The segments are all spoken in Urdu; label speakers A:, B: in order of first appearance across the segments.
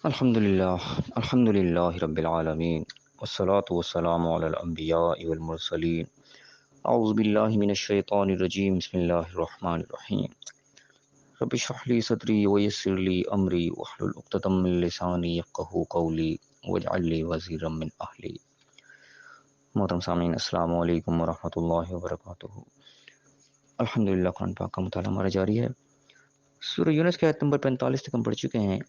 A: الحمد للہ رب العالمین والصلاة والسلام علی الانبیاء والمرسلین اعوذ باللہ من الشیطان الرجیم بسم اللہ الرحمن الرحیم رب اشرح لی صدری ویسر لی امری واحلل عقدۃ من لسانی یفقہوا قولی واجعل لی وزیرا من اہلی۔ محترم سامعین، السلام علیکم ورحمۃ اللہ وبرکاتہ۔ الحمدللہ، قرآن پاک کا مطالعہ ہمارا جاری ہے۔ سورہ یونس کی آیت نمبر 45 تک ہم پڑھ چکے ہیں۔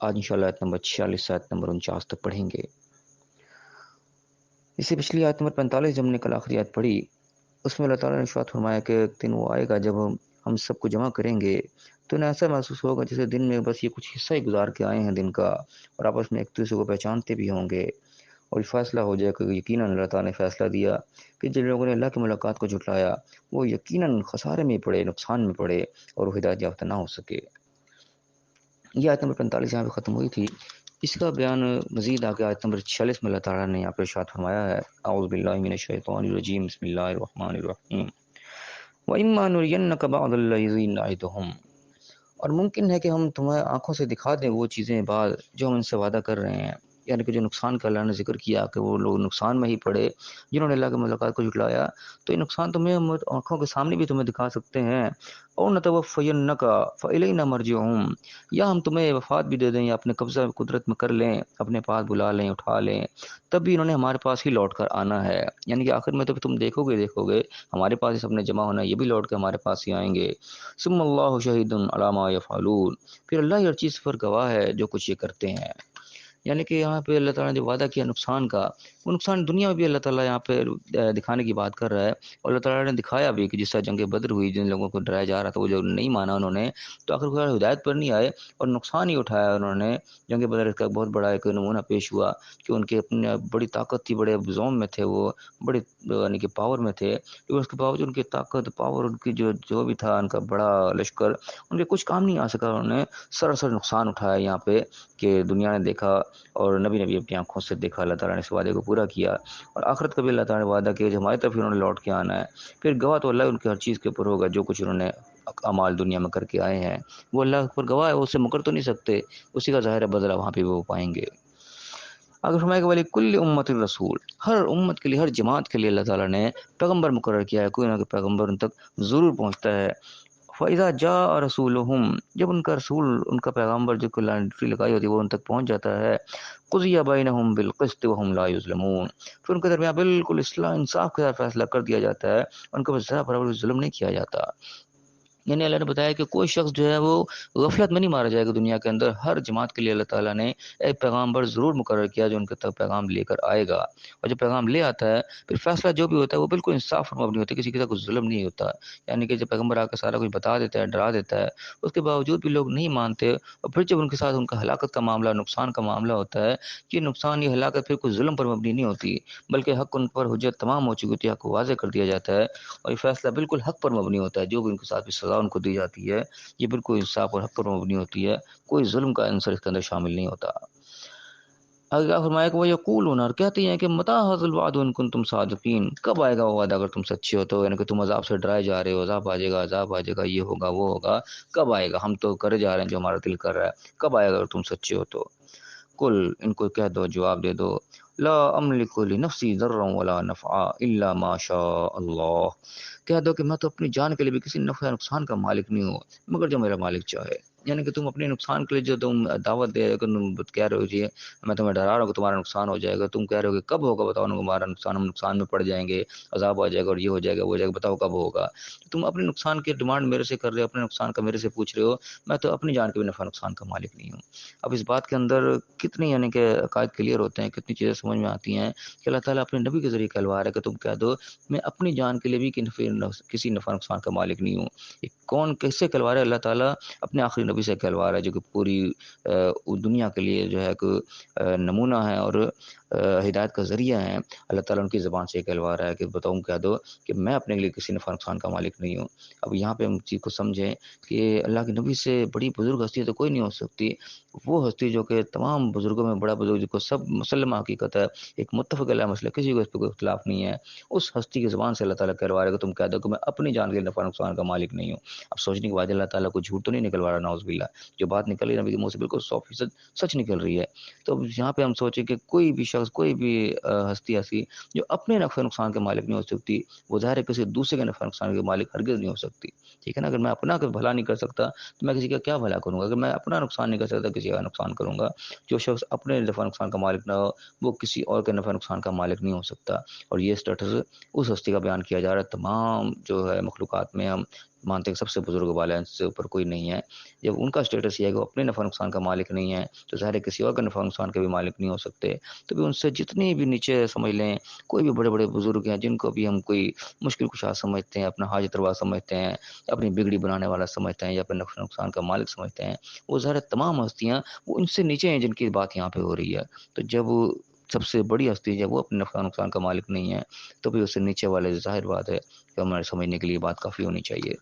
A: آج انشاءاللہ آیت نمبر 46 سے آیت نمبر 49 تک پڑھیں گے۔ اس سے پچھلی آیت نمبر 45 جب ہم نے کل آخری آیت پڑھی، اس میں اللہ تعالیٰ نے ارشاد فرمایا کہ ایک دن وہ آئے گا جب ہم سب کو جمع کریں گے تو انہیں ایسا محسوس ہوگا جیسے دن میں بس یہ کچھ حصہ ہی گزار کے آئے ہیں دن کا، اور آپس میں ایک دوسرے کو پہچانتے بھی ہوں گے، اور یہ فیصلہ ہو جائے کہ یقیناً اللہ تعالیٰ نے فیصلہ دیا کہ جن لوگوں نے اللہ کی ملاقات کو جھٹلایا وہ یقیناً خسارے میں پڑے، نقصان میں پڑے اور وہ ہدایت یافتہ نہ ہو سکے۔ یہ آیت نمبر 45 یہاں پہ ختم ہوئی تھی۔ اس کا بیان مزید آگے آیت نمبر 46 میں اللہ تعالیٰ نے یہاں پہ ارشاد فرمایا ہے، اعوذ باللہ من الشیطان الرجیم، بسم اللہ الرحمن الرحیم، وَإِمَّا نُرِيَنَّكَ بَعْضَ الَّذِي نَعِدُهُمْ، اور ممکن ہے کہ ہم تمہیں آنکھوں سے دکھا دیں وہ چیزیں بعد جو ہم ان سے وعدہ کر رہے ہیں، یعنی کہ جو نقصان کا اللہ نے ذکر کیا کہ وہ لوگ نقصان میں ہی پڑے جنہوں نے اللہ کی ملاقات کو جھٹلایا، تو یہ نقصان تمہیں ہم آنکھوں کے سامنے بھی تمہیں دکھا سکتے ہیں۔ اور نتوفینک فالینا مرجعہم، یا ہم تمہیں وفات بھی دے دیں یا اپنے قبضہ قدرت میں کر لیں، اپنے پاس بلا لیں، اٹھا لیں، تب بھی انہوں نے ہمارے پاس ہی لوٹ کر آنا ہے، یعنی کہ آخر میں تو تم دیکھو گے ہمارے پاس ہی سب نے جمع ہونا ہے، یہ بھی لوٹ کے ہمارے پاس ہی آئیں گے۔ ثم اللہ شہید علی ما یفعلون، پھر اللہ ہر چیز پر گواہ ہے جو کچھ یہ کرتے ہیں۔ یعنی کہ یہاں پہ اللہ تعالیٰ نے جو وعدہ کیا نقصان کا، وہ نقصان دنیا میں بھی اللہ تعالیٰ یہاں پہ دکھانے کی بات کر رہا ہے، اور اللہ تعالیٰ نے دکھایا بھی کہ جس طرح جنگ بدر ہوئی، جن لوگوں کو ڈرایا جا رہا تھا وہ جو نہیں مانا انہوں نے، تو آخر کار ہدایت پر نہیں آئے اور نقصان ہی اٹھایا انہوں نے۔ جنگ بدر کا بہت بڑا ایک نمونہ پیش ہوا کہ ان کے اپنے بڑی طاقت تھی، بڑے زوم میں تھے وہ، بڑے یعنی کہ پاور میں تھے، لیکن اس کے باوجود ان کی طاقت، پاور، ان کی جو بھی تھا ان کا بڑا لشکر، ان کے کچھ کام نہیں آ سکا، انہوں نے سراسر نقصان اٹھایا یہاں پہ کہ دنیا نے دیکھا اور نبی اپنی آنکھوں سے دیکھا، اللہ تعالیٰ نے اس وعدے کو پورا کیا، اور آخرت کا بھی اللہ تعالیٰ نے وعدہ کیا کہ ہماری طرف انہوں نے لوٹ کے آنا ہے۔ پھر گواہ تو اللہ ان کی ہر چیز کے اوپر ہوگا، جو کچھ انہوں نے اعمال دنیا میں کر کے آئے ہیں وہ اللہ پر گواہ ہے، وہ اس سے مکر تو نہیں سکتے، اسی کا ظاہر بدلہ وہاں پہ وہ پائیں گے۔ اگر فرمائے کہ ولی کل امت الرسول، ہر امت کے لیے، ہر جماعت کے لیے اللہ تعالیٰ نے پیغمبر مقرر کیا ہے، کوئی نہ کوئی پیغمبر ان تک ضرور پہنچتا ہے۔ فَإِذَا جَاءَ رَسُولُهُمْ، جب ان کا رسول، ان کا پیغمبر جو کہ لانڈری لگائی ہوتی ہے وہ ان تک پہنچ جاتا ہے، قُضِيَ بَيْنَهُمْ بِالْقِسْطِ وَهُمْ لَا يُظْلَمُونَ، پھر ان کے درمیان بالکل اصلاح، انصاف کے ساتھ فیصلہ کر دیا جاتا ہے، ان کے ذرا برابر ظلم نہیں کیا جاتا۔ یعنی اللہ نے بتایا کہ کوئی شخص جو ہے وہ غفلت میں نہیں مارا جائے گا دنیا کے اندر، ہر جماعت کے لیے اللہ تعالیٰ نے ایک پیغامبر ضرور مقرر کیا جو ان کے تک پیغام لے کر آئے گا، اور جب پیغام لے آتا ہے پھر فیصلہ جو بھی ہوتا ہے وہ بالکل انصاف پر مبنی ہوتا ہے، کسی کے ساتھ کچھ ظلم نہیں ہوتا۔ یعنی کہ جب پیغمبر آ کر سارا کچھ بتا دیتا ہے، ڈرا دیتا ہے، اس کے باوجود بھی لوگ نہیں مانتے، اور پھر جب ان کے ساتھ ان کا ہلاکت کا معاملہ، نقصان کا معاملہ ہوتا ہے، یہ نقصان، یہ ہلاکت پھر کوئی ظلم پر مبنی نہیں ہوتی، بلکہ حق ان پر حجت تمام ہو چکی ہوتی ہے، حق کو واضح کر دیا جاتا ہے، اور یہ فیصلہ بالکل حق پر مبنی ہوتا ہے، جو بھی ان کے ساتھ بھی سزا ان کو دی جاتی ہے یہ بالکل انصاف اور حق پر مبنی ہوتی ہے، کوئی ظلم کا عنصر اس کے اندر شامل نہیں ہوتا۔ آگے کیا فرمایا کہ وہ یقولون، اور کہتے ہیں کہ متی ھذا الوعد ان کنتم صادقین، کب آئے گا وہ وعدہ اگر تم سچے ہو تو، یعنی کہ تم عذاب سے ڈرائے جا رہے ہو، عذاب آ جائے گا، عذاب آ جائے گا، یہ ہوگا وہ ہوگا، کب آئے گا؟ ہم تو کرے جا رہے ہیں جو ہمارا دل کر رہا ہے، کب آئے گا اگر تم سچے ہو تو؟ کل، ان کو کہہ دو، جواب دے دو، لا املک لنفسی ضرا ولا نفعا الا ما شاء اللہ، کہہ دو کہ میں تو اپنی جان کے لیے بھی کسی نفع یا نقصان کا مالک نہیں ہوں مگر جو میرا مالک چاہے۔ یعنی کہ تم اپنے نقصان کے لیے جو تم دعوت دے رہے ہو، کہ تم کہہ رہے ہو جی میں تمہیں ڈرا رہا ہوں کہ تمہارا نقصان ہو جائے گا، تم کہہ رہے ہو کہ کب ہوگا بتاؤ نا ہمارا نقصان، ہم نقصان میں پڑ جائیں گے، عذاب آ جائے گا اور یہ ہو جائے گا وہ ہو جائے گا، بتاؤ کب ہوگا؟ تم اپنے نقصان کی ڈیمانڈ میرے سے کر رہے ہو، اپنے نقصان کا میرے سے پوچھ رہے ہو، میں تو اپنی جان کے بھی نفع نقصان کا مالک نہیں ہوں۔ اب اس بات کے اندر کتنی یعنی کہ عقائد کلیئر ہوتے ہیں، کتنی چیزیں سمجھ میں آتی ہیں کہ اللہ تعالیٰ اپنے نبی کے ذریعے کہلوا رہا ہے کہ تم کہہ دو میں اپنی جان کے لیے بھی کسی نفع نقصان کا مالک نہیں ہوں۔ یہ کون کیسے کہلوا رہا ہے؟ اللہ تعالیٰ اپنے آخری نبی سے کہلوا رہا ہے جو کہ پوری دنیا کے لیے جو ہے ایک نمونہ ہے اور ہدایت کا ذریعہ ہے۔ اللہ تعالیٰ ان کی زبان سے کہلوا رہا ہے کہ بتاؤں کہہ دو کہ میں اپنے لیے کسی نفع نقصان کا مالک نہیں ہوں۔ اب یہاں پہ ہم چیز کو سمجھیں کہ اللہ کے نبی سے بڑی بزرگ ہستی تو کوئی نہیں ہو سکتی، وہ ہستی جو کہ تمام بزرگوں میں بڑا بزرگ، جس کو سب مسلمہ حقیقت حقیقت ہے، ایک متفق علیہ مسئلہ، کسی کو اس پہ کوئی اختلاف نہیں ہے، اس ہستی کی زبان سے اللہ تعالیٰ کہلوا رہا ہے کہ تم کہہ دو کہ میں اپنی جان کے نفع نقصان کا مالک نہیں ہوں۔ اب سوچنے کے بعد اللہ تعالیٰ کو جھوٹ تو نہیں نکلوا رہا، نعوذ باللہ، جو بات نکل رہی ہے نبی کے منہ سے بالکل 100% سچ نکل رہی ہے۔ تو یہاں پہ ہم سوچیں کہ کوئی بھی شخص، کوئی بھی ہستی ایسی جو اپنے نفع نقصان کے مالک نہیں ہو سکتی، وہ ظاہر ہے کسی دوسرے کے نفع نقصان کے مالک ہرگز نہیں ہو سکتی، ٹھیک ہے نا؟ اگر میں اپنا بھلا نہیں کر سکتا تو میں کسی کا کیا بھلا کروں گا؟ اگر میں اپنا نقصان نہیں کر سکتا کسی کا نقصان کروں گا۔ جو شخص اپنے نفع نقصان کا مالک نہ ہو وہ کسی اور کے نفع نقصان کا مالک نہیں ہو سکتا۔ اور یہ اسٹیٹس اس ہستی کا بیان کیا جا رہا ہے، تمام جو ہے مخلوقات میں ہم مانتے ہیں کہ سب سے بزرگ والا ہے، ان سے اوپر کوئی نہیں ہے۔ جب ان کا اسٹیٹس یہ ہے کہ وہ اپنے نفع نقصان کا مالک نہیں ہے تو ظاہر ہے کسی اور کا نفع نقصان کے بھی مالک نہیں ہو سکتے۔ تو بھی ان سے جتنی بھی نیچے سمجھ لیں، کوئی بھی بڑے بڑے بزرگ ہیں جن کو بھی ہم کوئی مشکل کشا سمجھتے ہیں، اپنا حاجت روا سمجھتے ہیں، اپنی بگڑی بنانے والا سمجھتے ہیں یا اپنے نفع نقصان کا مالک سمجھتے ہیں، وہ ظاہر تمام ہستیاں وہ ان سے نیچے ہیں جن کی بات یہاں پہ ہو رہی ہے۔ تو جب سب سے بڑی ہستی جب وہ اپنے نفع نقصان کا مالک نہیں ہے تو بھی اس سے نیچے والے ظاہر بات ہے کہ ہمارے سمجھنے کے لیے بات کافی ہونی چاہیے۔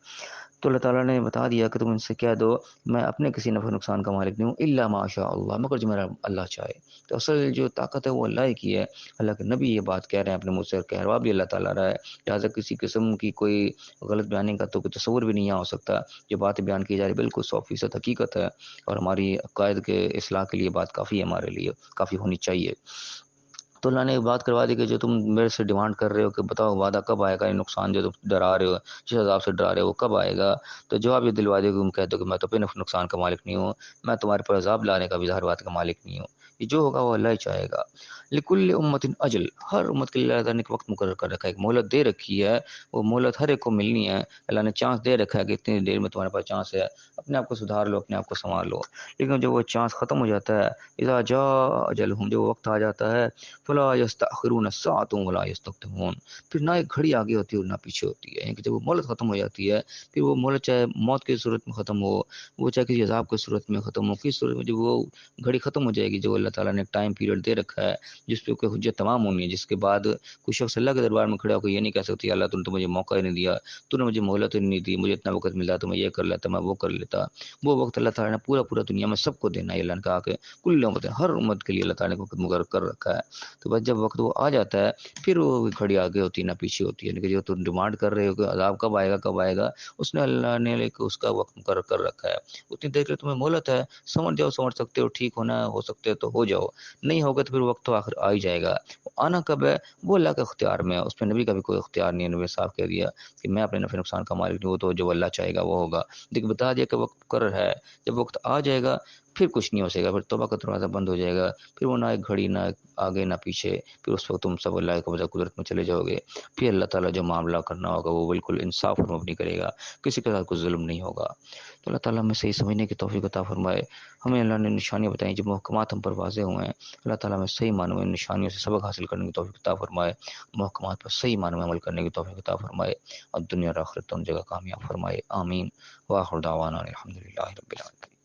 A: تو اللہ تعالیٰ نے بتا دیا کہ تم ان سے کہہ دو میں اپنے کسی نفع نقصان کا مالک نہیں ہوں، الا ماشاء اللہ، مگر جو میرا اللہ چاہے۔ تو اصل جو طاقت ہے وہ اللہ ہی کی ہے۔ اللہ کے نبی یہ بات کہہ رہے ہیں اپنے منہ سے، کہلوا بھی اللہ تعالیٰ رہا ہے، لہٰذا کسی قسم کی کوئی غلط بیانی کا تو کوئی تصور بھی نہیں ہو سکتا۔ جو بات بیان کی جا رہی ہے بالکل 100% حقیقت ہے، اور ہماری عقائد کے اصلاح کے لیے بات کافی ہے، ہمارے لیے کافی ہونی چاہیے۔ تو اللہ نے ایک بات کروا دی کہ جو تم میرے سے ڈیمانڈ کر رہے ہو کہ بتاؤ وعدہ کب آئے گا، یہ نقصان جو تم ڈرا رہے ہو، جس عذاب سے ڈرا رہے ہو وہ کب آئے گا؟ تو جواب یہ دلوا دے کہ تم کہتے ہو کہ میں تو اپنے نقصان کا مالک نہیں ہوں، میں تمہارے پر عذاب لانے کا بھی ظاہر بات کا مالک نہیں ہوں، یہ جو ہوگا وہ اللہ ہی چاہے گا۔ لکل امت اجل، ہر امت کے لیے اللہ تعالیٰ نے ایک وقت مقرر کر رکھا ہے، ایک مہلت دے رکھی ہے، وہ مہلت ہر ایک کو ملنی ہے۔ اللہ نے چانس دے رکھا ہے کہ اتنی دیر میں تمہارے پاس چانس ہے، اپنے آپ کو سدھار لو، اپنے آپ کو سنبھال لو۔ لیکن جب وہ چانس ختم ہو جاتا ہے، اذا جاء اجلہم، جب وہ وقت آ جاتا ہے، فلا یستأخرون ساعۃ ولا یستقدمون، پھر نہ ایک گھڑی آگے ہوتی ہے اور نہ پیچھے ہوتی ہے۔ یعنی کہ جب وہ مہلت ختم ہو جاتی ہے، پھر وہ مہلت چاہے موت کی صورت میں ختم ہو، وہ چاہے کسی عذاب کی صورت میں ختم ہو، کس صورت میں جب وہ گھڑی ختم ہو جائے گی، جو اللہ تعالیٰ نے ایک ٹائم پیریڈ دے رکھا ہے جس پہ کوئی حجت تمام ہونی ہے، جس کے بعد کوئی شخص اللہ کے دربار میں کھڑا ہو کے یہ نہیں کہہ سکتی اللہ تم نے تو مجھے موقع ہی نہیں دیا، تو نے مجھے مہلت ہی نہیں دی، مجھے اتنا وقت ملا تو میں یہ کر لیتا، میں وہ کر لیتا۔ وہ وقت اللہ تعالیٰ نے پورا دنیا میں سب کو دینا ہے۔ اللہ نے کہا کہ کل امت، ہر امت کے لیے اللہ تعالیٰ نے وقت مقرر کر رکھا ہے۔ تو بس جب وقت وہ آ جاتا ہے پھر وہ گھڑی آگے ہوتی ہے نہ پیچھے ہوتی ہے۔ لیکن جو تم ڈیمانڈ کر رہے ہو کہ عذاب کب آئے گا کب آئے گا، اس نے اللہ نے اس کا وقت مقرر کر رکھا ہے۔ اتنی دیر کے تمہیں مہلت ہے، سمجھ جاؤ، سمجھ سکتے ہو، ٹھیک ہونا ہو سکتے تو ہو جاؤ، نہیں ہوگا تو پھر وقت تو آخر آ ہی جائے گا۔ آنا کب ہے وہ اللہ کے اختیار میں ہے، اس میں نبی کا بھی کوئی اختیار نہیں ہے۔ نبی صاحب کہہ دیا کہ میں اپنے نفع نقصان کا مالک نہیں، وہ تو جو اللہ چاہے گا وہ ہوگا، لیکن بتا دیا کہ وقت مقرر ہے، جب وقت آ جائے گا پھر کچھ نہیں ہو سکے گا، پھر توبہ کا دروازہ بند ہو جائے گا، پھر وہ نہ ایک گھڑی نہ آگے نہ پیچھے، پھر اس وقت تم سب اللہ کے قبضہ قدرت میں چلے جاؤ گے۔ پھر اللہ تعالیٰ جو معاملہ کرنا ہوگا وہ بالکل انصاف پر مبنی کرے گا، کسی کے ساتھ کوئی ظلم نہیں ہوگا۔ تو اللہ تعالیٰ ہمیں صحیح سمجھنے کی توفیق عطا فرمائے۔ ہمیں اللہ نے نشانیاں بتائیں، جو محکمات ہم پر واضح ہوئے ہیں، اللہ تعالیٰ ہمیں صحیح معنوں میں نشانیوں سے سبق حاصل کرنے کی توفیق عطا فرمائے، محکمات پر صحیح معنوں میں عمل کرنے کی توفیق عطا فرمائے، اور دنیا اور آخرت دونوں جگہ کامیاب فرمائے، آمین۔ وآخر دعوانا الحمد للہ رب العالمین۔